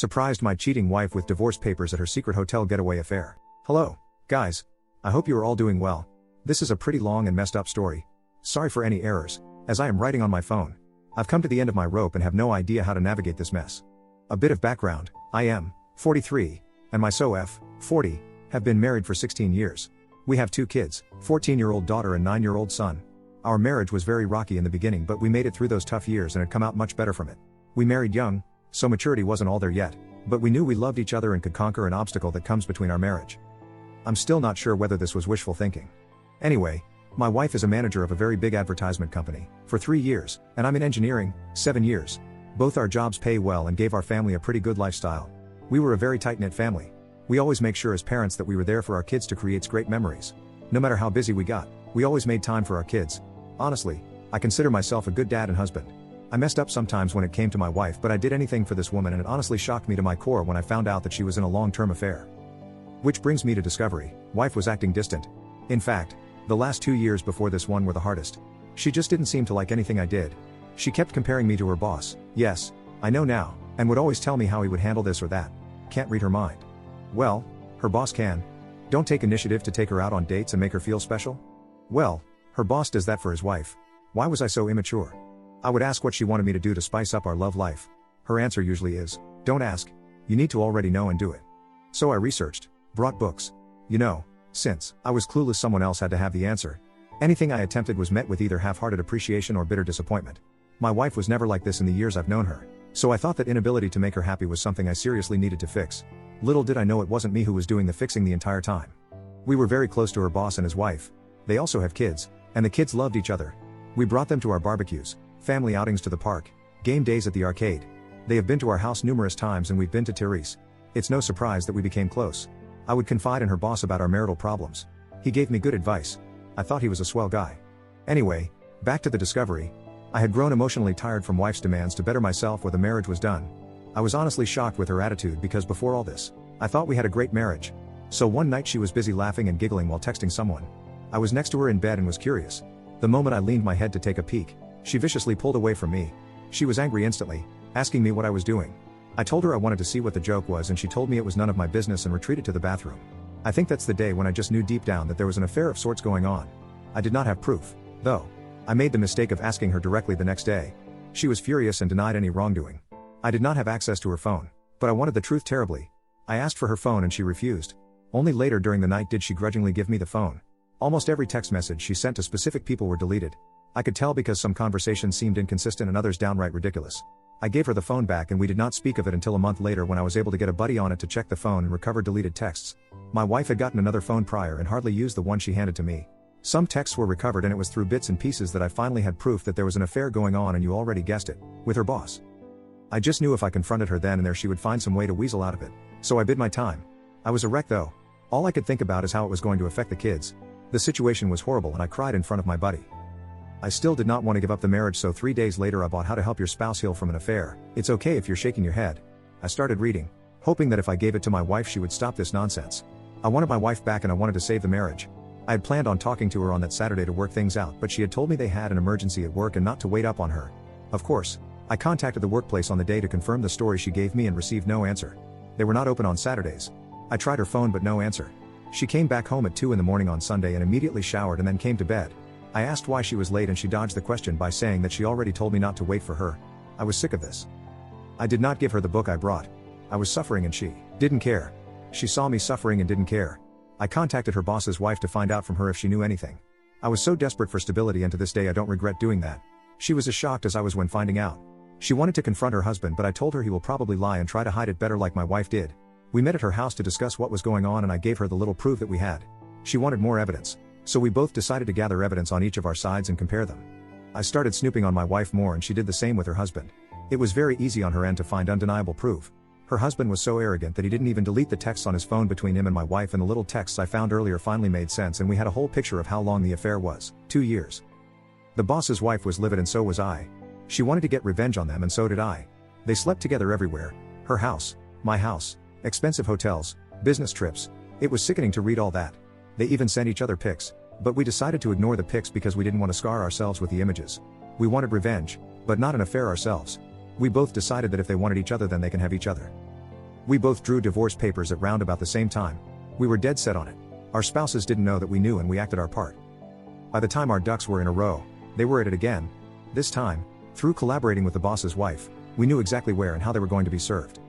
Surprised my cheating wife with divorce papers at her secret hotel getaway affair. Hello, guys. I hope you are all doing well. This is a pretty long and messed up story. Sorry for any errors, as I am writing on my phone. I've come to the end of my rope and have no idea how to navigate this mess. A bit of background: I am 43, and my SOF, 40, have been married for 16 years. We have 2 kids, 14-year-old daughter and 9-year-old son. Our marriage was very rocky in the beginning, but we made it through those tough years and had come out much better from it. We married young, so maturity wasn't all there yet, but we knew we loved each other and could conquer an obstacle that comes between our marriage. I'm still not sure whether this was wishful thinking. Anyway, my wife is a manager of a very big advertisement company for 3 years, and I'm in engineering, 7 years. Both our jobs pay well and gave our family a pretty good lifestyle. We were a very tight-knit family. We always make sure as parents that we were there for our kids to create great memories. No matter how busy we got, we always made time for our kids. Honestly, I consider myself a good dad and husband. I messed up sometimes when it came to my wife, but I did anything for this woman, and it honestly shocked me to my core when I found out that she was in a long-term affair. Which brings me to discovery: wife was acting distant. In fact, the last 2 years before this one were the hardest. She just didn't seem to like anything I did. She kept comparing me to her boss. Yes, I know now, and would always tell me how he would handle this or that. Can't read her mind. Well, her boss can. Don't take initiative to take her out on dates and make her feel special? Well, her boss does that for his wife. Why was I so immature? I would ask what she wanted me to do to spice up our love life. Her answer usually is, don't ask. You need to already know and do it. So I researched, brought books. Since I was clueless, someone else had to have the answer. Anything I attempted was met with either half-hearted appreciation or bitter disappointment. My wife was never like this in the years I've known her, so I thought that inability to make her happy was something I seriously needed to fix. Little did I know it wasn't me who was doing the fixing the entire time. We were very close to her boss and his wife. They also have kids, and the kids loved each other. We brought them to our barbecues, family outings to the park, game days at the arcade. They have been to our house numerous times and we've been to Therese. It's no surprise that we became close. I would confide in her boss about our marital problems. He gave me good advice. I thought he was a swell guy. Anyway, back to the discovery. I had grown emotionally tired from wife's demands to better myself, or the marriage was done. I was honestly shocked with her attitude, because before all this, I thought we had a great marriage. So one night she was busy laughing and giggling while texting someone. I was next to her in bed and was curious. The moment I leaned my head to take a peek, she viciously pulled away from me. She was angry instantly, asking me what I was doing. I told her I wanted to see what the joke was, and she told me it was none of my business and retreated to the bathroom. I think that's the day when I just knew deep down that there was an affair of sorts going on. I did not have proof, though. I made the mistake of asking her directly the next day. She was furious and denied any wrongdoing. I did not have access to her phone, but I wanted the truth terribly. I asked for her phone and she refused. Only later during the night did she grudgingly give me the phone. Almost every text message she sent to specific people were deleted. I could tell because some conversations seemed inconsistent and others downright ridiculous. I gave her the phone back and we did not speak of it until a month later, when I was able to get a buddy on it to check the phone and recover deleted texts. My wife had gotten another phone prior and hardly used the one she handed to me. Some texts were recovered, and it was through bits and pieces that I finally had proof that there was an affair going on, and you already guessed it, with her boss. I just knew if I confronted her then and there she would find some way to weasel out of it. So I bid my time. I was a wreck though. All I could think about is how it was going to affect the kids. The situation was horrible and I cried in front of my buddy. I still did not want to give up the marriage, so 3 days later I bought How to Help Your Spouse Heal from an Affair. It's okay if you're shaking your head. I started reading, hoping that if I gave it to my wife she would stop this nonsense. I wanted my wife back and I wanted to save the marriage. I had planned on talking to her on that Saturday to work things out, but she had told me they had an emergency at work and not to wait up on her. Of course, I contacted the workplace on the day to confirm the story she gave me and received no answer. They were not open on Saturdays. I tried her phone but no answer. She came back home at 2 in the morning on Sunday and immediately showered and then came to bed. I asked why she was late and she dodged the question by saying that she already told me not to wait for her. I was sick of this. I did not give her the book I brought. I was suffering and she didn't care. She saw me suffering and didn't care. I contacted her boss's wife to find out from her if she knew anything. I was so desperate for stability, and to this day I don't regret doing that. She was as shocked as I was when finding out. She wanted to confront her husband, but I told her he will probably lie and try to hide it better like my wife did. We met at her house to discuss what was going on and I gave her the little proof that we had. She wanted more evidence, so we both decided to gather evidence on each of our sides and compare them. I started snooping on my wife more and she did the same with her husband. It was very easy on her end to find undeniable proof. Her husband was so arrogant that he didn't even delete the texts on his phone between him and my wife, and the little texts I found earlier finally made sense, and we had a whole picture of how long the affair was: 2 years. The boss's wife was livid and so was I. She wanted to get revenge on them and so did I. They slept together everywhere: her house, my house, expensive hotels, business trips. It was sickening to read all that. They even sent each other pics, but we decided to ignore the pics because we didn't want to scar ourselves with the images. We wanted revenge, but not an affair ourselves. We both decided that if they wanted each other then they can have each other. We both drew divorce papers at round about the same time. We were dead set on it. Our spouses didn't know that we knew and we acted our part. By the time our ducks were in a row, they were at it again. This time, through collaborating with the boss's wife, we knew exactly where and how they were going to be served.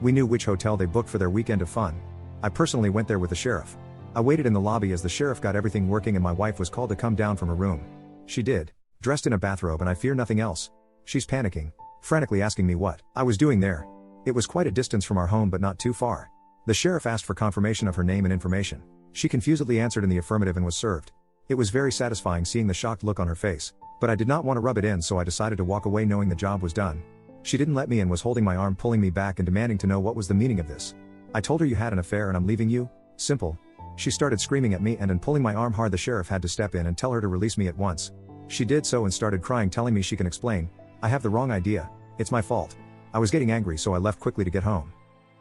We knew which hotel they booked for their weekend of fun. I personally went there with the sheriff. I waited in the lobby as the sheriff got everything working and my wife was called to come down from her room. She did, dressed in a bathrobe, and I fear nothing else. She's panicking, frantically asking me what I was doing there. It was quite a distance from our home but not too far. The sheriff asked for confirmation of her name and information. She confusedly answered in the affirmative and was served. It was very satisfying seeing the shocked look on her face, but I did not want to rub it in, so I decided to walk away knowing the job was done. She didn't let me and was holding my arm, pulling me back and demanding to know what was the meaning of this. I told her you had an affair and I'm leaving you. Simple. She started screaming at me and in pulling my arm hard the sheriff had to step in and tell her to release me at once. She did so and started crying, telling me she can explain. I have the wrong idea. It's my fault. I was getting angry, so I left quickly to get home.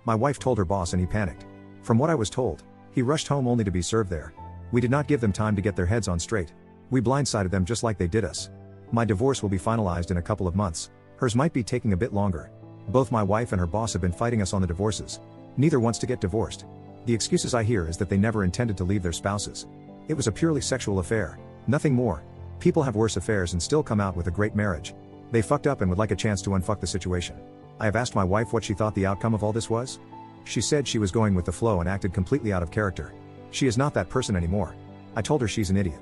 My wife told her boss and he panicked. From what I was told, he rushed home only to be served there. We did not give them time to get their heads on straight. We blindsided them just like they did us. My divorce will be finalized in a couple of months. Hers might be taking a bit longer. Both my wife and her boss have been fighting us on the divorces. Neither wants to get divorced. The excuses I hear is that they never intended to leave their spouses. It was a purely sexual affair. Nothing more. People have worse affairs and still come out with a great marriage. They fucked up and would like a chance to unfuck the situation. I have asked my wife what she thought the outcome of all this was. She said she was going with the flow and acted completely out of character. She is not that person anymore. I told her she's an idiot.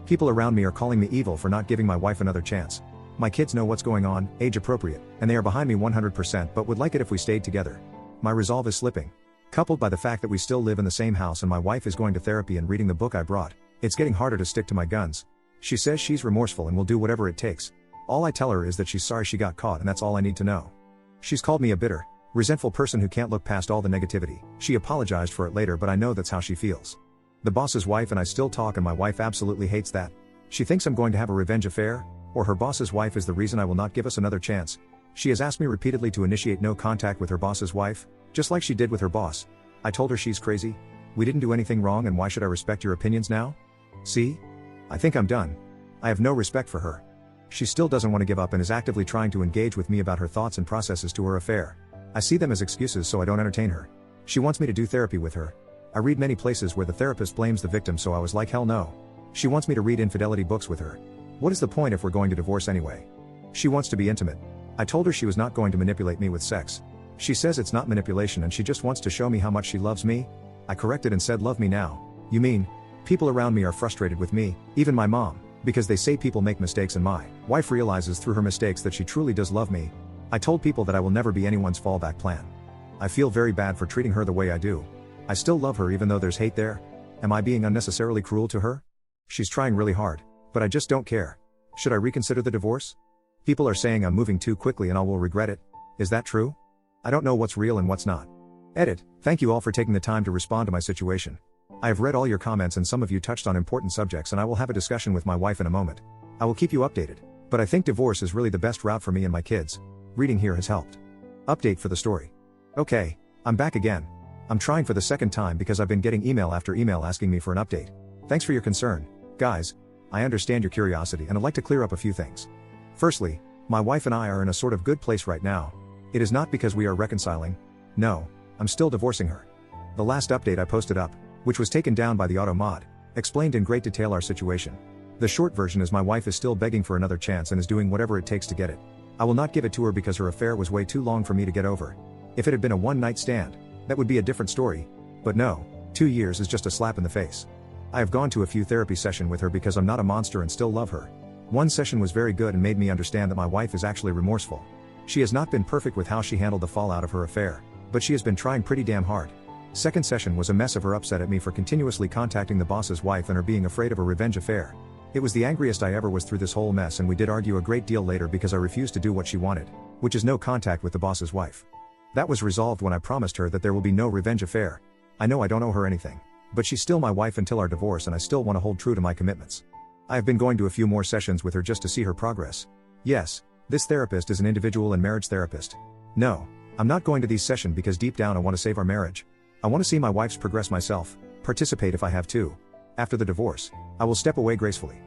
People around me are calling me evil for not giving my wife another chance. My kids know what's going on, age appropriate, and they are behind me 100% but would like it if we stayed together. My resolve is slipping. Coupled by the fact that we still live in the same house and my wife is going to therapy and reading the book I brought, it's getting harder to stick to my guns. She says she's remorseful and will do whatever it takes. All I tell her is that she's sorry she got caught and that's all I need to know. She's called me a bitter, resentful person who can't look past all the negativity. She apologized for it later, but I know that's how she feels. The boss's wife and I still talk and my wife absolutely hates that. She thinks I'm going to have a revenge affair, or her boss's wife is the reason I will not give us another chance. She has asked me repeatedly to initiate no contact with her boss's wife, just like she did with her boss. I told her she's crazy. We didn't do anything wrong and why should I respect your opinions now? See? I think I'm done. I have no respect for her. She still doesn't want to give up and is actively trying to engage with me about her thoughts and processes to her affair. I see them as excuses, so I don't entertain her. She wants me to do therapy with her. I read many places where the therapist blames the victim, so I was like, hell no. She wants me to read infidelity books with her. What is the point if we're going to divorce anyway? She wants to be intimate. I told her she was not going to manipulate me with sex. She says it's not manipulation and she just wants to show me how much she loves me. I corrected and said, love me now. You mean? People around me are frustrated with me, even my mom, because they say people make mistakes and my wife realizes through her mistakes that she truly does love me. I told people that I will never be anyone's fallback plan. I feel very bad for treating her the way I do. I still love her even though there's hate there. Am I being unnecessarily cruel to her? She's trying really hard, but I just don't care. Should I reconsider the divorce? People are saying I'm moving too quickly and I will regret it. Is that true? I don't know what's real and what's not. Edit. Thank you all for taking the time to respond to my situation. I have read all your comments and some of you touched on important subjects and I will have a discussion with my wife in a moment. I will keep you updated, but I think divorce is really the best route for me and my kids. Reading here has helped. Update for the story. Okay, I'm back again. I'm trying for the second time because I've been getting email after email asking me for an update. Thanks for your concern, guys. I understand your curiosity and I'd like to clear up a few things. Firstly, my wife and I are in a sort of good place right now. It is not because we are reconciling. No, I'm still divorcing her. The last update I posted up, which was taken down by the auto mod, explained in great detail our situation. The short version is my wife is still begging for another chance and is doing whatever it takes to get it. I will not give it to her because her affair was way too long for me to get over. If it had been a one-night stand, that would be a different story. But no, 2 years is just a slap in the face. I have gone to a few therapy sessions with her because I'm not a monster and still love her. One session was very good and made me understand that my wife is actually remorseful. She has not been perfect with how she handled the fallout of her affair, but she has been trying pretty damn hard. Second session was a mess of her upset at me for continuously contacting the boss's wife and her being afraid of a revenge affair. It was the angriest I ever was through this whole mess, and we did argue a great deal later because I refused to do what she wanted, which is no contact with the boss's wife. That was resolved when I promised her that there will be no revenge affair. I know I don't owe her anything, but she's still my wife until our divorce and I still want to hold true to my commitments. I have been going to a few more sessions with her just to see her progress. Yes, this therapist is an individual and marriage therapist. No, I'm not going to these sessions because deep down I want to save our marriage. I want to see my wife's progress myself, participate if I have to. After the divorce, I will step away gracefully.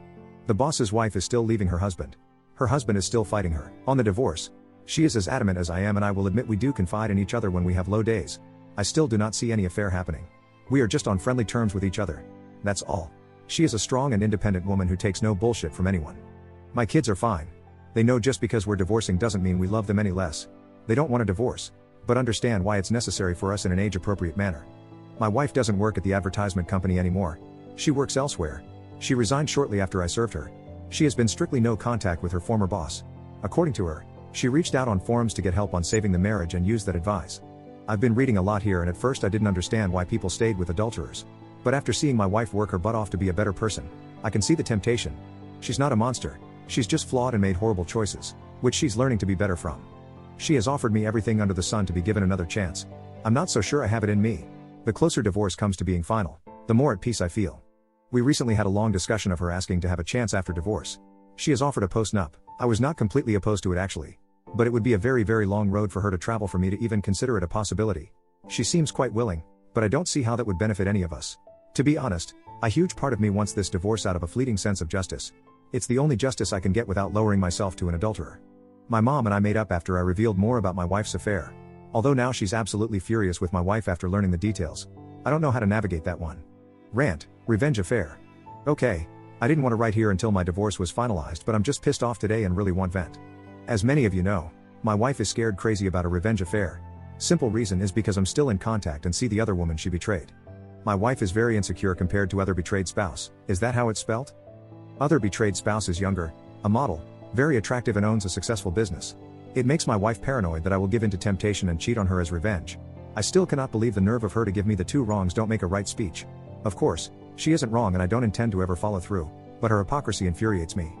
The boss's wife is still leaving her husband. Her husband is still fighting her on the divorce. She is as adamant as I am, and I will admit we do confide in each other when we have low days. I still do not see any affair happening. We are just on friendly terms with each other. That's all. She is a strong and independent woman who takes no bullshit from anyone. My kids are fine. They know just because we're divorcing doesn't mean we love them any less. They don't want a divorce, but understand why it's necessary for us in an age-appropriate manner. My wife doesn't work at the advertisement company anymore. She works elsewhere. She resigned shortly after I served her. She has been strictly no contact with her former boss. According to her, she reached out on forums to get help on saving the marriage and used that advice. I've been reading a lot here, and at first I didn't understand why people stayed with adulterers. But after seeing my wife work her butt off to be a better person, I can see the temptation. She's not a monster. She's just flawed and made horrible choices, which she's learning to be better from. She has offered me everything under the sun to be given another chance. I'm not so sure I have it in me. The closer divorce comes to being final, the more at peace I feel. We recently had a long discussion of her asking to have a chance after divorce. She has offered a post-nup. I was not completely opposed to it actually. But it would be a very, very long road for her to travel for me to even consider it a possibility. She seems quite willing, but I don't see how that would benefit any of us. To be honest, a huge part of me wants this divorce out of a fleeting sense of justice. It's the only justice I can get without lowering myself to an adulterer. My mom and I made up after I revealed more about my wife's affair. Although now she's absolutely furious with my wife after learning the details. I don't know how to navigate that one. Rant, revenge affair. Okay, I didn't want to write here until my divorce was finalized, but I'm just pissed off today and really want vent. As many of you know, my wife is scared crazy about a revenge affair. Simple reason is because I'm still in contact and see the other woman she betrayed. My wife is very insecure compared to other betrayed spouse. Is that how it's spelt? Other betrayed spouse is younger, a model, very attractive and owns a successful business. It makes my wife paranoid that I will give in to temptation and cheat on her as revenge. I still cannot believe the nerve of her to give me the two wrongs don't make a right speech. Of course, she isn't wrong and I don't intend to ever follow through, but her hypocrisy infuriates me.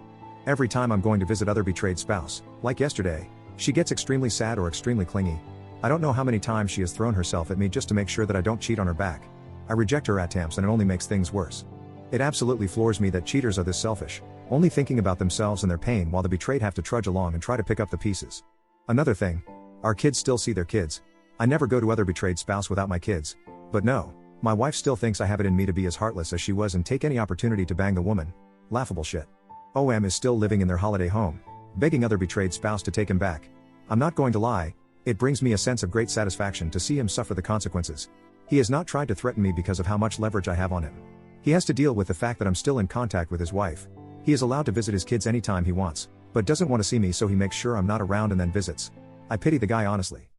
Every time I'm going to visit other betrayed spouse, like yesterday, she gets extremely sad or extremely clingy. I don't know how many times she has thrown herself at me just to make sure that I don't cheat on her back. I reject her attempts and it only makes things worse. It absolutely floors me that cheaters are this selfish, only thinking about themselves and their pain while the betrayed have to trudge along and try to pick up the pieces. Another thing, our kids still see their kids. I never go to other betrayed spouse without my kids. But no, my wife still thinks I have it in me to be as heartless as she was and take any opportunity to bang the woman. Laughable shit. OM is still living in their holiday home, begging other betrayed spouse to take him back. I'm not going to lie, it brings me a sense of great satisfaction to see him suffer the consequences. He has not tried to threaten me because of how much leverage I have on him. He has to deal with the fact that I'm still in contact with his wife. He is allowed to visit his kids anytime he wants, but doesn't want to see me, so he makes sure I'm not around and then visits. I pity the guy honestly.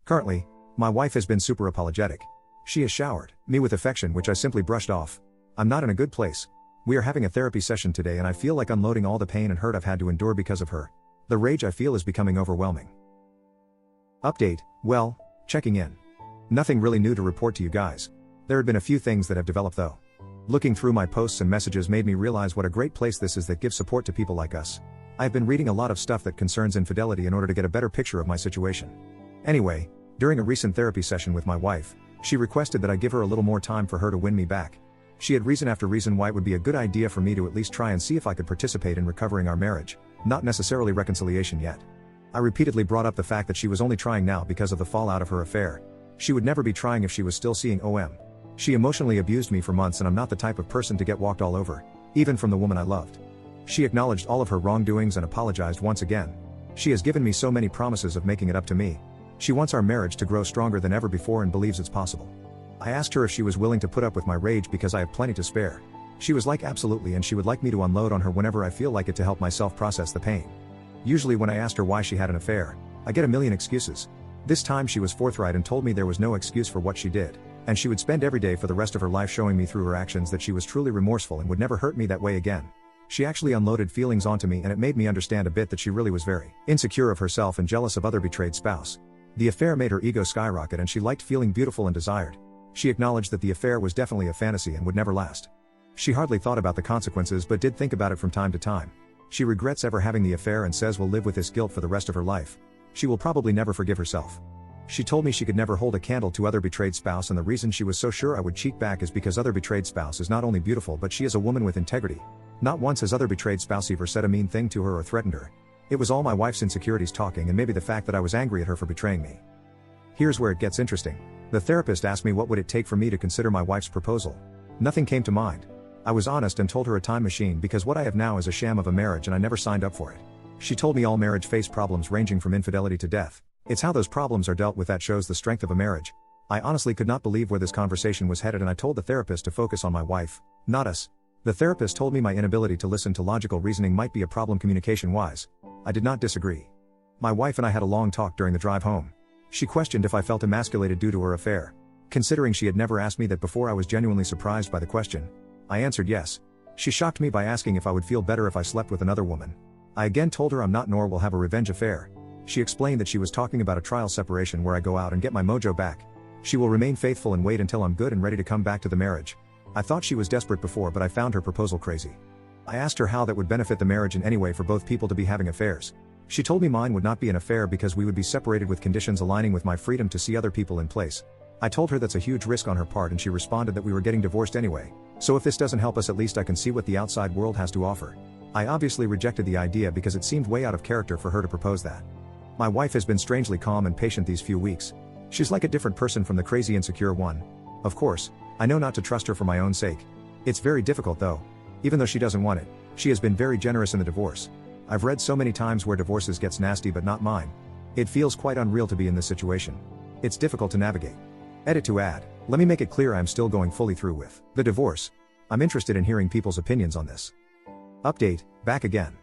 Currently, my wife has been super apologetic. She has showered me with affection, which I simply brushed off. I'm not in a good place. We are having a therapy session today and I feel like unloading all the pain and hurt I've had to endure because of her. The rage I feel is becoming overwhelming. Update, well, checking in. Nothing really new to report to you guys. There had been a few things that have developed though. Looking through my posts and messages made me realize what a great place this is that gives support to people like us. I have been reading a lot of stuff that concerns infidelity in order to get a better picture of my situation. Anyway, during a recent therapy session with my wife, she requested that I give her a little more time for her to win me back. She had reason after reason why it would be a good idea for me to at least try and see if I could participate in recovering our marriage, not necessarily reconciliation yet. I repeatedly brought up the fact that she was only trying now because of the fallout of her affair. She would never be trying if she was still seeing OM. She emotionally abused me for months and I'm not the type of person to get walked all over, even from the woman I loved. She acknowledged all of her wrongdoings and apologized once again. She has given me so many promises of making it up to me. She wants our marriage to grow stronger than ever before and believes it's possible. I asked her if she was willing to put up with my rage because I have plenty to spare. She was like absolutely, and she would like me to unload on her whenever I feel like it to help myself process the pain. Usually when I asked her why she had an affair, I get a million excuses. This time she was forthright and told me there was no excuse for what she did, and she would spend every day for the rest of her life showing me through her actions that she was truly remorseful and would never hurt me that way again. She actually unloaded feelings onto me and it made me understand a bit that she really was very insecure of herself and jealous of other betrayed spouse. The affair made her ego skyrocket and she liked feeling beautiful and desired. She acknowledged that the affair was definitely a fantasy and would never last. She hardly thought about the consequences but did think about it from time to time. She regrets ever having the affair and says will live with this guilt for the rest of her life. She will probably never forgive herself. She told me she could never hold a candle to other betrayed spouse, and the reason she was so sure I would cheat back is because other betrayed spouse is not only beautiful but she is a woman with integrity. Not once has other betrayed spouse ever said a mean thing to her or threatened her. It was all my wife's insecurities talking and maybe the fact that I was angry at her for betraying me. Here's where it gets interesting. The therapist asked me what would it take for me to consider my wife's proposal. Nothing came to mind. I was honest and told her a time machine because what I have now is a sham of a marriage and I never signed up for it. She told me all marriage face problems ranging from infidelity to death. It's how those problems are dealt with that shows the strength of a marriage. I honestly could not believe where this conversation was headed, and I told the therapist to focus on my wife, not us. The therapist told me my inability to listen to logical reasoning might be a problem communication-wise. I did not disagree. My wife and I had a long talk during the drive home. She questioned if I felt emasculated due to her affair. Considering she had never asked me that before, I was genuinely surprised by the question. I answered yes. She shocked me by asking if I would feel better if I slept with another woman. I again told her I'm not nor will have a revenge affair. She explained that she was talking about a trial separation where I go out and get my mojo back. She will remain faithful and wait until I'm good and ready to come back to the marriage. I thought she was desperate before, but I found her proposal crazy. I asked her how that would benefit the marriage in any way for both people to be having affairs. She told me mine would not be an affair because we would be separated with conditions aligning with my freedom to see other people in place. I told her that's a huge risk on her part, and she responded that we were getting divorced anyway. So if this doesn't help us, at least I can see what the outside world has to offer. I obviously rejected the idea because it seemed way out of character for her to propose that. My wife has been strangely calm and patient these few weeks. She's like a different person from the crazy insecure one. Of course, I know not to trust her for my own sake. It's very difficult though. Even though she doesn't want it, she has been very generous in the divorce. I've read so many times where divorces gets nasty, but not mine. It feels quite unreal to be in this situation. It's difficult to navigate. Edit to add. Let me make it clear I'm still going fully through with the divorce. I'm interested in hearing people's opinions on this. Update, back again.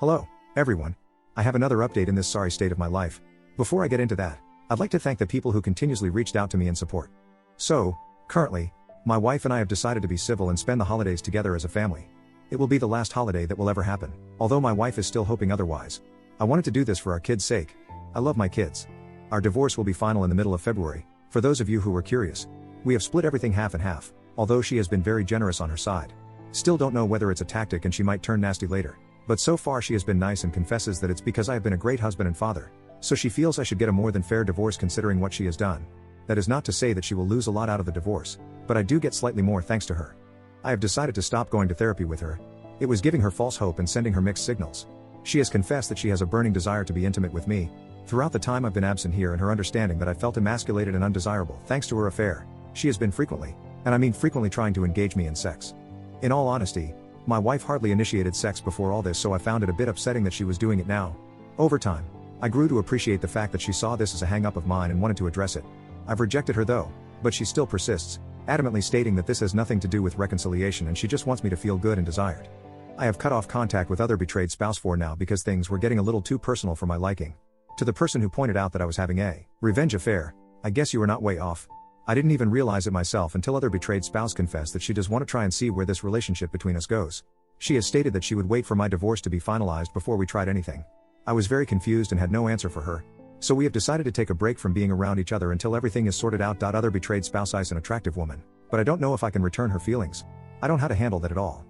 Hello, everyone. I have another update in this sorry state of my life. Before I get into that, I'd like to thank the people who continuously reached out to me in support. So, currently, my wife and I have decided to be civil and spend the holidays together as a family. It will be the last holiday that will ever happen, although my wife is still hoping otherwise. I wanted to do this for our kids' sake. I love my kids. Our divorce will be final in the middle of February, for those of you who were curious. We have split everything half and half, although she has been very generous on her side. Still don't know whether it's a tactic and she might turn nasty later. But so far she has been nice and confesses that it's because I have been a great husband and father. So she feels I should get a more than fair divorce considering what she has done. That is not to say that she will lose a lot out of the divorce, but I do get slightly more thanks to her. I have decided to stop going to therapy with her. It was giving her false hope and sending her mixed signals. She has confessed that she has a burning desire to be intimate with me. Throughout the time I've been absent here, and her understanding that I felt emasculated and undesirable thanks to her affair, she has been frequently, and I mean frequently, trying to engage me in sex. In all honesty, my wife hardly initiated sex before all this, so I found it a bit upsetting that she was doing it now. Over time, I grew to appreciate the fact that she saw this as a hang-up of mine and wanted to address it. I've rejected her though, but she still persists, adamantly stating that this has nothing to do with reconciliation and she just wants me to feel good and desired. I have cut off contact with other betrayed spouse for now because things were getting a little too personal for my liking. To the person who pointed out that I was having a revenge affair, I guess you were not way off. I didn't even realize it myself until other betrayed spouse confessed that she does want to try and see where this relationship between us goes. She has stated that she would wait for my divorce to be finalized before we tried anything. I was very confused and had no answer for her. So we have decided to take a break from being around each other until everything is sorted out. Other betrayed spouse is an attractive woman, but I don't know if I can return her feelings. I don't know how to handle that at all.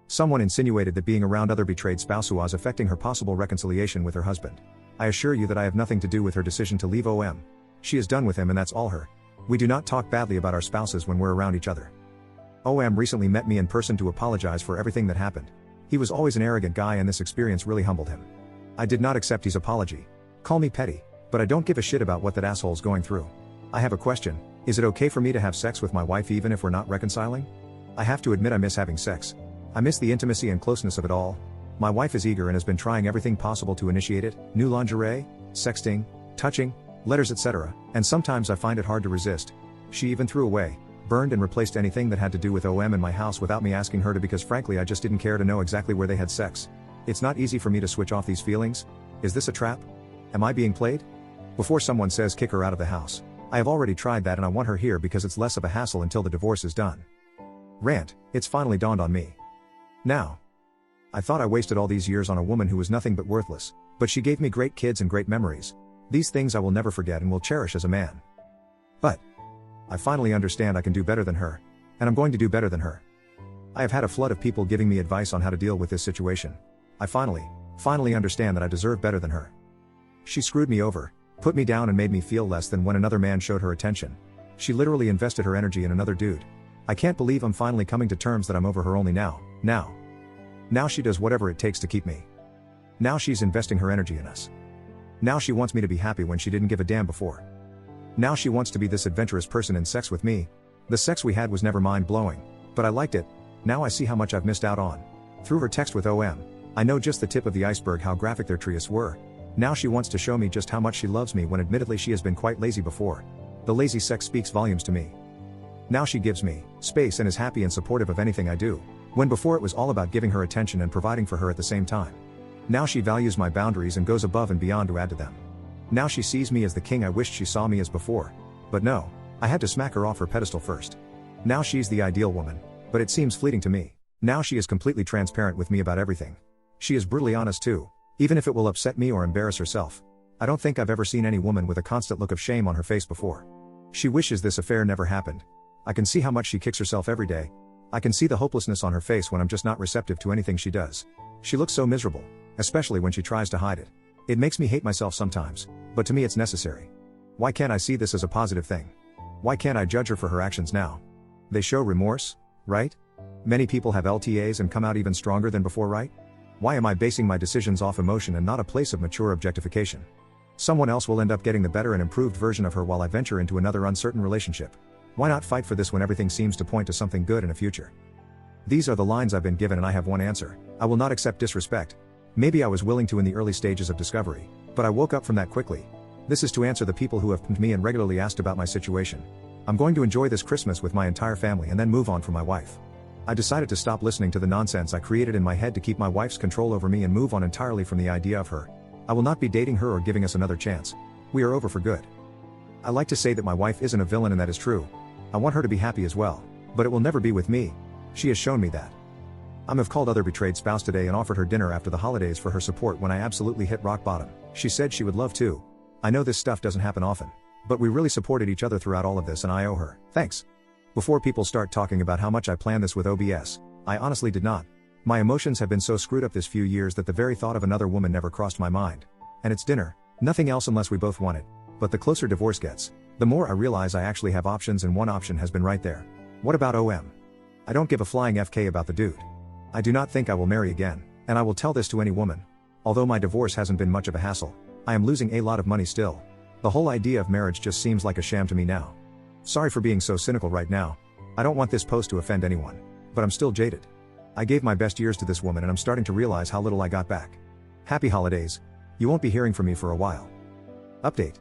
Someone insinuated that being around other betrayed spouse was affecting her possible reconciliation with her husband. I assure you that I have nothing to do with her decision to leave OM. She is done with him and that's all her. We do not talk badly about our spouses when we're around each other. OM recently met me in person to apologize for everything that happened. He was always an arrogant guy and this experience really humbled him. I did not accept his apology. Call me petty, but I don't give a shit about what that asshole's going through. I have a question. Is it okay for me to have sex with my wife even if we're not reconciling? I have to admit I miss having sex. I miss the intimacy and closeness of it all. My wife is eager and has been trying everything possible to initiate it, new lingerie, sexting, touching, letters etc., and sometimes I find it hard to resist. She even threw away, burned and replaced anything that had to do with OM in my house without me asking her to, because frankly I just didn't care to know exactly where they had sex. It's not easy for me to switch off these feelings. Is this a trap? Am I being played? Before someone says kick her out of the house, I have already tried that and I want her here because it's less of a hassle until the divorce is done. Rant, it's finally dawned on me. Now. I thought I wasted all these years on a woman who was nothing but worthless, but she gave me great kids and great memories. These things I will never forget and will cherish as a man. But I finally understand I can do better than her, and I'm going to do better than her. I have had a flood of people giving me advice on how to deal with this situation. I finally understand that I deserve better than her. She screwed me over, put me down and made me feel less than when another man showed her attention. She literally invested her energy in another dude. I can't believe I'm finally coming to terms that I'm over her only now. Now she does whatever it takes to keep me. Now she's investing her energy in us. Now she wants me to be happy when she didn't give a damn before. Now she wants to be this adventurous person in sex with me. The sex we had was never mind-blowing, but I liked it. Now I see how much I've missed out on. Through her text with OM, I know just the tip of the iceberg how graphic their trysts were. Now she wants to show me just how much she loves me when admittedly she has been quite lazy before. The lazy sex speaks volumes to me. Now she gives me space and is happy and supportive of anything I do, when before it was all about giving her attention and providing for her at the same time. Now she values my boundaries and goes above and beyond to add to them. Now she sees me as the king I wished she saw me as before. But no, I had to smack her off her pedestal first. Now she's the ideal woman, but it seems fleeting to me. Now she is completely transparent with me about everything. She is brutally honest too, even if it will upset me or embarrass herself. I don't think I've ever seen any woman with a constant look of shame on her face before. She wishes this affair never happened. I can see how much she kicks herself every day. I can see the hopelessness on her face when I'm just not receptive to anything she does. She looks so miserable, especially when she tries to hide it. It makes me hate myself sometimes, but to me it's necessary. Why can't I see this as a positive thing? Why can't I judge her for her actions now? They show remorse, right? Many people have LTAs and come out even stronger than before, right? Why am I basing my decisions off emotion and not a place of mature objectification? Someone else will end up getting the better and improved version of her while I venture into another uncertain relationship. Why not fight for this when everything seems to point to something good in a future? These are the lines I've been given and I have one answer. I will not accept disrespect. Maybe I was willing to in the early stages of discovery, but I woke up from that quickly. This is to answer the people who have pimped me and regularly asked about my situation. I'm going to enjoy this Christmas with my entire family and then move on from my wife. I decided to stop listening to the nonsense I created in my head to keep my wife's control over me and move on entirely from the idea of her. I will not be dating her or giving us another chance. We are over for good. I like to say that my wife isn't a villain and that is true. I want her to be happy as well, but it will never be with me. She has shown me that. I've called other betrayed spouse today and offered her dinner after the holidays for her support when I absolutely hit rock bottom. She said she would love to. I know this stuff doesn't happen often, but we really supported each other throughout all of this and I owe her thanks. Before people start talking about how much I planned this with OBS, I honestly did not. My emotions have been so screwed up this few years that the very thought of another woman never crossed my mind. And it's dinner, nothing else unless we both want it. But the closer divorce gets, the more I realize I actually have options and one option has been right there. What about OM? I don't give a flying FK about the dude. I do not think I will marry again, and I will tell this to any woman. Although my divorce hasn't been much of a hassle, I am losing a lot of money still. The whole idea of marriage just seems like a sham to me now. Sorry for being so cynical right now. I don't want this post to offend anyone, but I'm still jaded. I gave my best years to this woman and I'm starting to realize how little I got back. Happy holidays. You won't be hearing from me for a while. Update.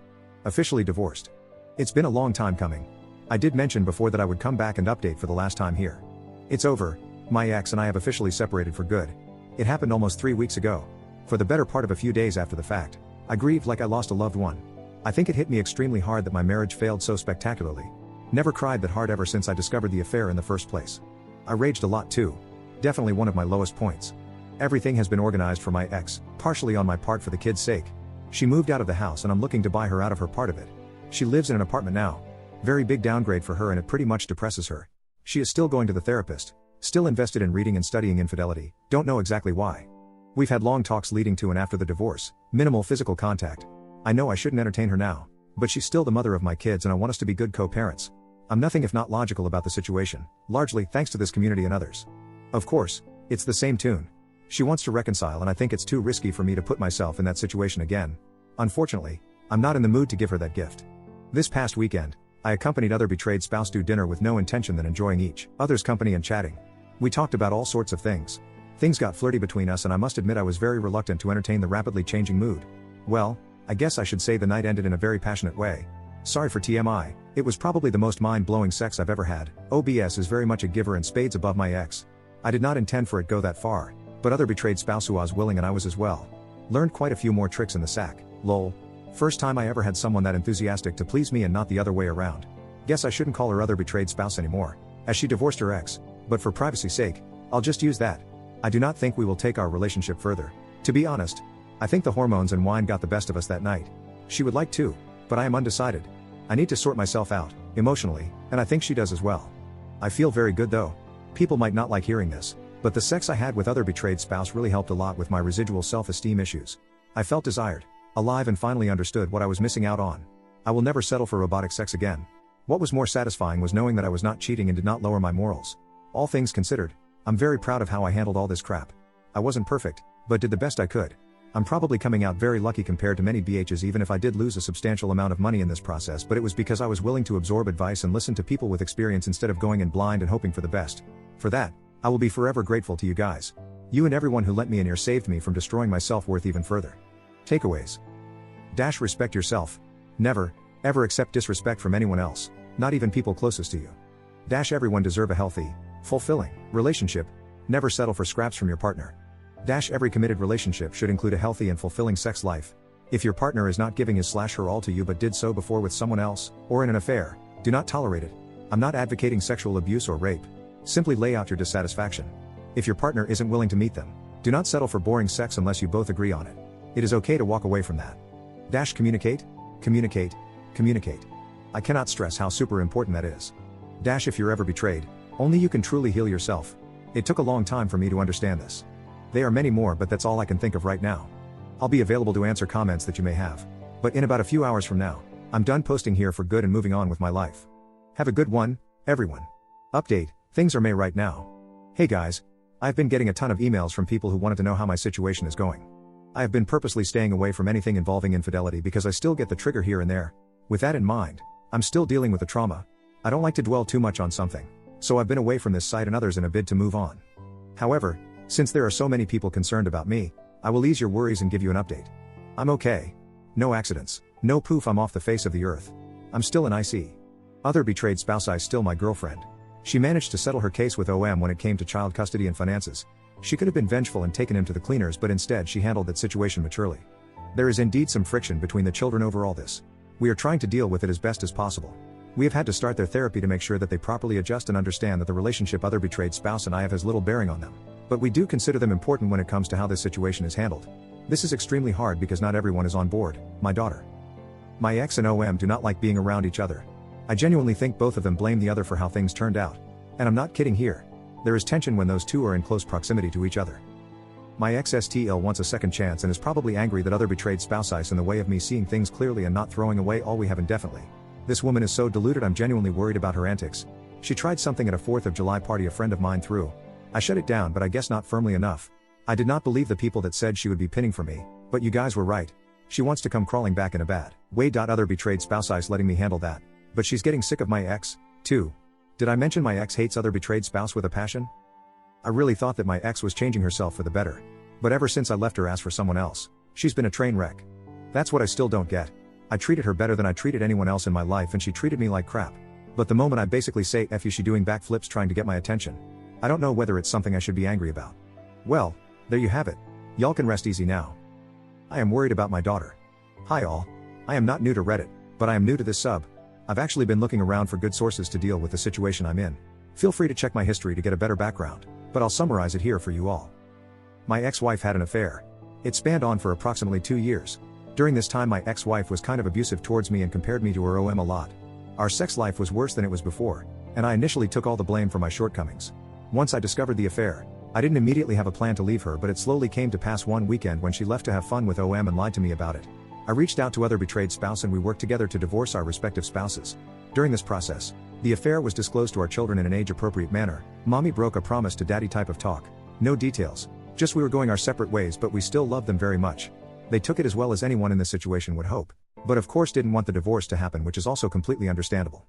Officially divorced. It's been a long time coming. I did mention before that I would come back and update for the last time here. It's over. My ex and I have officially separated for good. It happened almost 3 weeks ago. For the better part of a few days after the fact, I grieved like I lost a loved one. I think it hit me extremely hard that my marriage failed so spectacularly. Never cried that hard ever since I discovered the affair in the first place. I raged a lot too. Definitely one of my lowest points. Everything has been organized for my ex, partially on my part for the kids' sake. She moved out of the house and I'm looking to buy her out of her part of it. She lives in an apartment now. Very big downgrade for her and it pretty much depresses her. She is still going to the therapist, still invested in reading and studying infidelity, don't know exactly why. We've had long talks leading to and after the divorce, minimal physical contact. I know I shouldn't entertain her now, but she's still the mother of my kids and I want us to be good co-parents. I'm nothing if not logical about the situation, largely thanks to this community and others. Of course, it's the same tune. She wants to reconcile and I think it's too risky for me to put myself in that situation again. Unfortunately, I'm not in the mood to give her that gift. This past weekend, I accompanied other betrayed spouse to dinner with no intention than enjoying each other's company and chatting. We talked about all sorts of things. Things got flirty between us and I must admit I was very reluctant to entertain the rapidly changing mood. Well, I guess I should say the night ended in a very passionate way. Sorry for TMI, it was probably the most mind-blowing sex I've ever had. OBS is very much a giver and spades above my ex. I did not intend for it go that far, but other betrayed spouse who was willing and I was as well. Learned quite a few more tricks in the sack, lol. First time I ever had someone that enthusiastic to please me and not the other way around. Guess I shouldn't call her other betrayed spouse anymore, as she divorced her ex, but for privacy's sake, I'll just use that. I do not think we will take our relationship further. To be honest, I think the hormones and wine got the best of us that night. She would like to, but I am undecided. I need to sort myself out, emotionally, and I think she does as well. I feel very good though. People might not like hearing this, but the sex I had with other betrayed spouse really helped a lot with my residual self-esteem issues. I felt desired, alive and finally understood what I was missing out on. I will never settle for robotic sex again. What was more satisfying was knowing that I was not cheating and did not lower my morals. All things considered, I'm very proud of how I handled all this crap. I wasn't perfect, but did the best I could. I'm probably coming out very lucky compared to many BHs even if I did lose a substantial amount of money in this process, but it was because I was willing to absorb advice and listen to people with experience instead of going in blind and hoping for the best. For that, I will be forever grateful to you guys. You and everyone who lent me an ear saved me from destroying my self-worth even further. Takeaways. - Respect yourself. Never, ever accept disrespect from anyone else, not even people closest to you. - Everyone deserve a healthy, fulfilling relationship. Never settle for scraps from your partner. - Every committed relationship should include a healthy and fulfilling sex life. If your partner is not giving his/her all to you but did so before with someone else, or in an affair, do not tolerate it. I'm not advocating sexual abuse or rape. Simply lay out your dissatisfaction. If your partner isn't willing to meet them, do not settle for boring sex unless you both agree on it. It is okay to walk away from that. - Communicate, communicate, communicate. I cannot stress how super important that is. - If you're ever betrayed, only you can truly heal yourself. It took a long time for me to understand this. There are many more, but that's all I can think of right now. I'll be available to answer comments that you may have. But in about a few hours from now, I'm done posting here for good and moving on with my life. Have a good one, everyone. Update, things are May right now. Hey guys, I've been getting a ton of emails from people who wanted to know how my situation is going. I have been purposely staying away from anything involving infidelity because I still get the trigger here and there. With that in mind, I'm still dealing with the trauma. I don't like to dwell too much on something, so I've been away from this site and others in a bid to move on. However, since there are so many people concerned about me, I will ease your worries and give you an update. I'm okay. No accidents, no poof, I'm off the face of the earth. I'm still an IC. Other betrayed spouse is still my girlfriend. She managed to settle her case with OM when it came to child custody and finances. She could have been vengeful and taken him to the cleaners, but instead she handled that situation maturely. There is indeed some friction between the children over all this. We are trying to deal with it as best as possible. We have had to start their therapy to make sure that they properly adjust and understand that the relationship other betrayed spouse and I have has little bearing on them. But we do consider them important when it comes to how this situation is handled. This is extremely hard because not everyone is on board. My daughter. My ex and OM do not like being around each other. I genuinely think both of them blame the other for how things turned out. And I'm not kidding here. There is tension when those two are in close proximity to each other. My ex STL wants a second chance and is probably angry that other betrayed spouse is in the way of me seeing things clearly and not throwing away all we have indefinitely. This woman is so deluded, I'm genuinely worried about her antics. She tried something at a 4th of July party a friend of mine threw. I shut it down, but I guess not firmly enough. I did not believe the people that said she would be pinning for me, but you guys were right. She wants to come crawling back in a bad way. Other betrayed spouse is letting me handle that. But she's getting sick of my ex, too. Did I mention my ex hates other betrayed spouse with a passion? I really thought that my ex was changing herself for the better. But ever since I left her ass for someone else, she's been a train wreck. That's what I still don't get. I treated her better than I treated anyone else in my life and she treated me like crap. But the moment I basically say F you, she doing backflips trying to get my attention. I don't know whether it's something I should be angry about. Well, there you have it. Y'all can rest easy now. I am worried about my daughter. Hi all. I am not new to Reddit, but I am new to this sub. I've actually been looking around for good sources to deal with the situation I'm in. Feel free to check my history to get a better background, but I'll summarize it here for you all. My ex-wife had an affair. It spanned on for approximately 2 years. During this time my ex-wife was kind of abusive towards me and compared me to her OM a lot. Our sex life was worse than it was before, and I initially took all the blame for my shortcomings. Once I discovered the affair, I didn't immediately have a plan to leave her, but it slowly came to pass one weekend when she left to have fun with OM and lied to me about it. I reached out to other betrayed spouse and we worked together to divorce our respective spouses. During this process, the affair was disclosed to our children in an age-appropriate manner. Mommy broke a promise to daddy type of talk. No details. Just we were going our separate ways, but we still loved them very much. They took it as well as anyone in this situation would hope. But of course didn't want the divorce to happen, which is also completely understandable.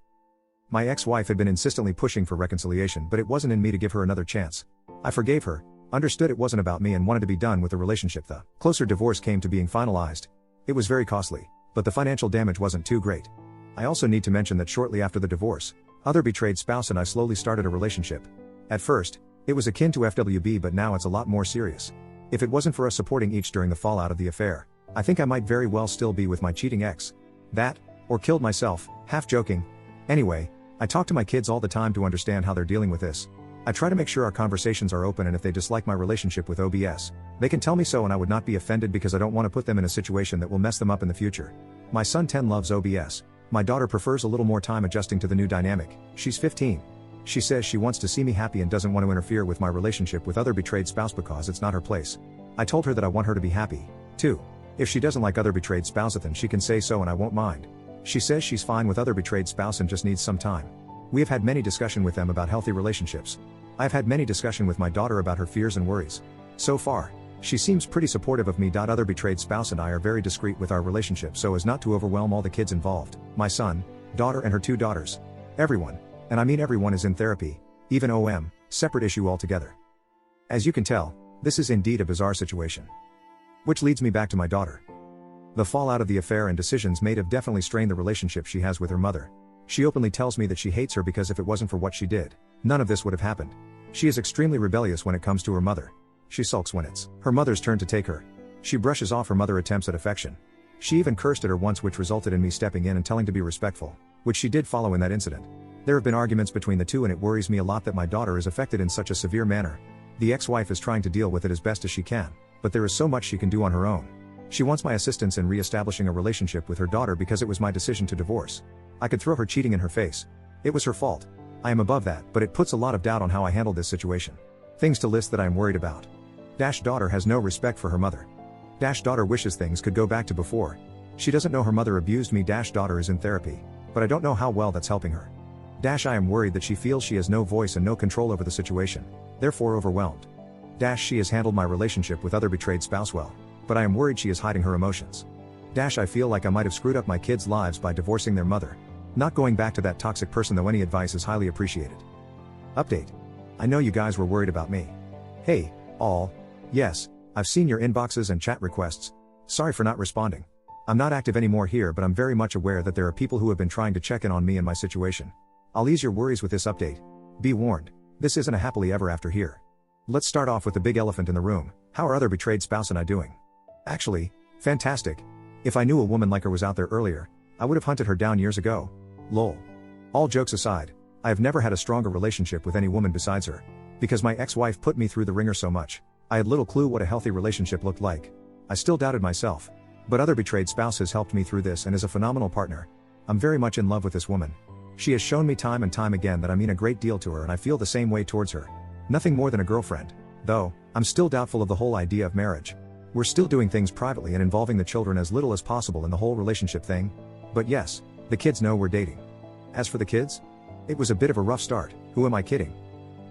My ex-wife had been insistently pushing for reconciliation, but it wasn't in me to give her another chance. I forgave her, understood it wasn't about me and wanted to be done with the relationship. The closer divorce came to being finalized. It was very costly, but the financial damage wasn't too great. I also need to mention that shortly after the divorce, other betrayed spouse and I slowly started a relationship. At first, it was akin to FWB, but now it's a lot more serious. If it wasn't for us supporting each during the fallout of the affair, I think I might very well still be with my cheating ex. That, or killed myself, half joking. Anyway, I talk to my kids all the time to understand how they're dealing with this. I try to make sure our conversations are open, and if they dislike my relationship with OBS, they can tell me so and I would not be offended because I don't want to put them in a situation that will mess them up in the future. My son 10 loves OBS. My daughter prefers a little more time adjusting to the new dynamic. She's 15. She says she wants to see me happy and doesn't want to interfere with my relationship with other betrayed spouse because it's not her place. I told her that I want her to be happy, too. If she doesn't like other betrayed spouse, then she can say so and I won't mind. She says she's fine with other betrayed spouse and just needs some time. We have had many discussion with them about healthy relationships. I've had many discussion with my daughter about her fears and worries. So far, she seems pretty supportive of me. Other betrayed spouse and I are very discreet with our relationship so as not to overwhelm all the kids involved. My son, daughter and her 2 daughters. Everyone, and I mean everyone, is in therapy, even OM, separate issue altogether. As you can tell, This is indeed a bizarre situation. Which leads me back to my daughter. The fallout of the affair and decisions made have definitely strained the relationship she has with her mother. She openly tells me that she hates her because if it wasn't for what she did, none of this would have happened. She is extremely rebellious when it comes to her mother. She sulks when it's her mother's turn to take her. She brushes off her mother attempts at affection. She even cursed at her once, which resulted in me stepping in and telling to be respectful, which she did follow in that incident. There have been arguments between the two and it worries me a lot that my daughter is affected in such a severe manner. The ex-wife is trying to deal with it as best as she can, but there is so much she can do on her own. She wants my assistance in re-establishing a relationship with her daughter because it was my decision to divorce. I could throw her cheating in her face. It was her fault. I am above that, but it puts a lot of doubt on how I handled this situation. Things to list that I am worried about. Daughter has no respect for her mother. Daughter wishes things could go back to before. She doesn't know her mother abused me. Daughter is in therapy, but I don't know how well that's helping her. I am worried that she feels she has no voice and no control over the situation, therefore overwhelmed. She has handled my relationship with other betrayed spouse well, but I am worried she is hiding her emotions. I feel like I might have screwed up my kids' lives by divorcing their mother. Not going back to that toxic person, though any advice is highly appreciated. Update. I know you guys were worried about me. Hey, all. Yes, I've seen your inboxes and chat requests. Sorry for not responding. I'm not active anymore here, but I'm very much aware that there are people who have been trying to check in on me and my situation. I'll ease your worries with this update. Be warned, this isn't a happily ever after here. Let's start off with the big elephant in the room. How are other betrayed spouse and I doing? Actually, fantastic. If I knew a woman like her was out there earlier, I would have hunted her down years ago. Lol. All jokes aside, I have never had a stronger relationship with any woman besides her. Because my ex-wife put me through the ringer so much, I had little clue what a healthy relationship looked like. I still doubted myself. But other betrayed spouse has helped me through this and is a phenomenal partner. I'm very much in love with this woman. She has shown me time and time again that I mean a great deal to her, and I feel the same way towards her. Nothing more than a girlfriend. Though, I'm still doubtful of the whole idea of marriage. We're still doing things privately and involving the children as little as possible in the whole relationship thing. But yes, the kids know we're dating. As for the kids, it was a bit of a rough start, who am I kidding?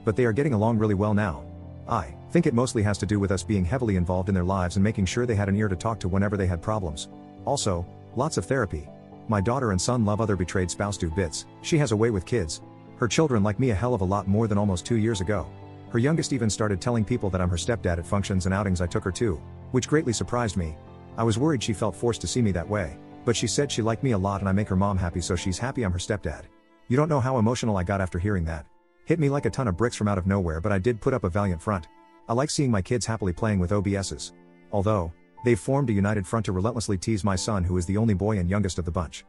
But they are getting along really well now. I think it mostly has to do with us being heavily involved in their lives and making sure they had an ear to talk to whenever they had problems. Also, lots of therapy. My daughter and son love other betrayed spouse to bits. She has a way with kids. Her children like me a hell of a lot more than almost 2 years ago. Her youngest even started telling people that I'm her stepdad at functions and outings I took her to, which greatly surprised me. I was worried she felt forced to see me that way, but she said she liked me a lot and I make her mom happy, so she's happy I'm her stepdad. You don't know how emotional I got after hearing that. Hit me like a ton of bricks from out of nowhere, but I did put up a valiant front. I like seeing my kids happily playing with OBSs. Although, they've formed a united front to relentlessly tease my son, who is the only boy and youngest of the bunch.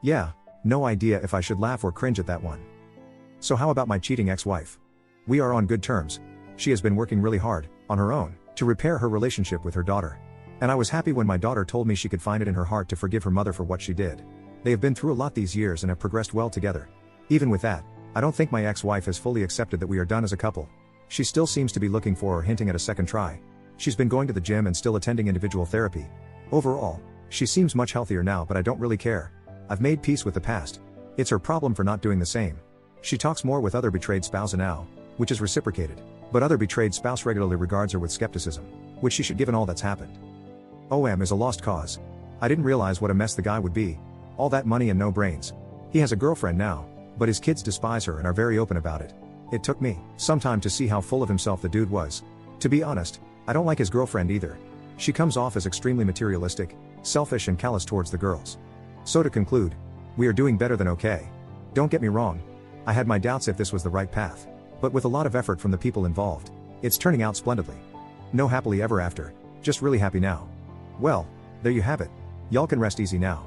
Yeah, no idea if I should laugh or cringe at that one. So how about my cheating ex-wife? We are on good terms. She has been working really hard, on her own, to repair her relationship with her daughter. And I was happy when my daughter told me she could find it in her heart to forgive her mother for what she did. They have been through a lot these years and have progressed well together. Even with that, I don't think my ex-wife has fully accepted that we are done as a couple. She still seems to be looking for or hinting at a second try. She's been going to the gym and still attending individual therapy. Overall, she seems much healthier now, but I don't really care. I've made peace with the past. It's her problem for not doing the same. She talks more with other betrayed spouse now, which is reciprocated, but other betrayed spouse regularly regards her with skepticism, which she should given all that's happened. OM is a lost cause. I didn't realize what a mess the guy would be. All that money and no brains. He has a girlfriend now, but his kids despise her and are very open about it. It took me some time to see how full of himself the dude was. To be honest, I don't like his girlfriend either. She comes off as extremely materialistic, selfish and callous towards the girls. So to conclude, we are doing better than okay. Don't get me wrong. I had my doubts if this was the right path. But with a lot of effort from the people involved, it's turning out splendidly. No happily ever after, just really happy now. Well, there you have it. Y'all can rest easy now.